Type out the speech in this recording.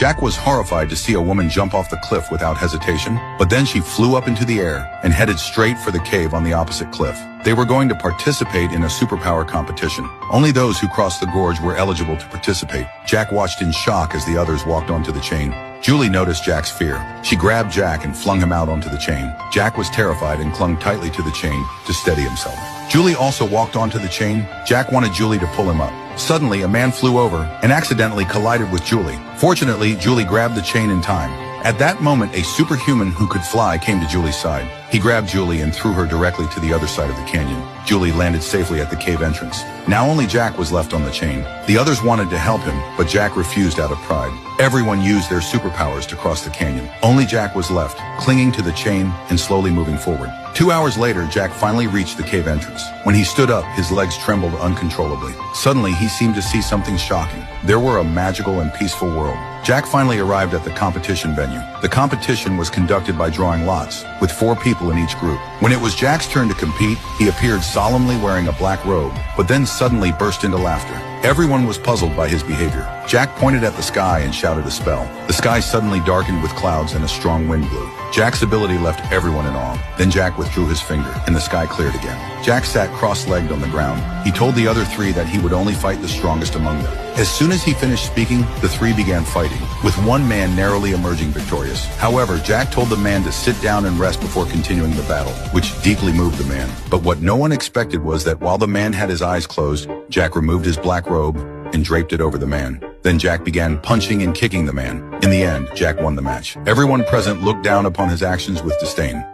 Jack was horrified to see a woman jump off the cliff without hesitation, but then she flew up into the air and headed straight for the cave on the opposite cliff. They were going to participate in a superpower competition. Only those who crossed the gorge were eligible to participate. Jack watched in shock as the others walked onto the chain. Julie noticed Jack's fear. She grabbed Jack and flung him out onto the chain. Jack was terrified and clung tightly to the chain to steady himself. Julie also walked onto the chain. Jack wanted Julie to pull him up. Suddenly, a man flew over and accidentally collided with Julie. Fortunately, Julie grabbed the chain in time. At that moment, a superhuman who could fly came to Julie's side. He grabbed Julie and threw her directly to the other side of the canyon. Julie landed safely at the cave entrance. Now only Jack was left on the chain. The others wanted to help him, but Jack refused out of pride. Everyone used their superpowers to cross the canyon. Only Jack was left, clinging to the chain and slowly moving forward. 2 hours later, Jack finally reached the cave entrance. When he stood up, his legs trembled uncontrollably. Suddenly, he seemed to see something shocking. There were a magical and peaceful world. Jack finally arrived at the competition venue. The competition was conducted by drawing lots, with 4 people in each group. When it was Jack's turn to compete, he appeared solemnly wearing a black robe, but then suddenly burst into laughter. Everyone was puzzled by his behavior. Jack pointed at the sky and shouted a spell. The sky suddenly darkened with clouds and a strong wind blew. Jack's ability left everyone in awe. Then Jack withdrew his finger, and the sky cleared again. Jack sat cross-legged on the ground. He told the other 3 that he would only fight the strongest among them. As soon as he finished speaking, the 3 began fighting, with one man narrowly emerging victorious. However, Jack told the man to sit down and rest before continuing the battle, which deeply moved the man. But what no one expected was that while the man had his eyes closed, Jack removed his black robe and draped it over the man. Then Jack began punching and kicking the man. In the end, Jack won the match. Everyone present looked down upon his actions with disdain.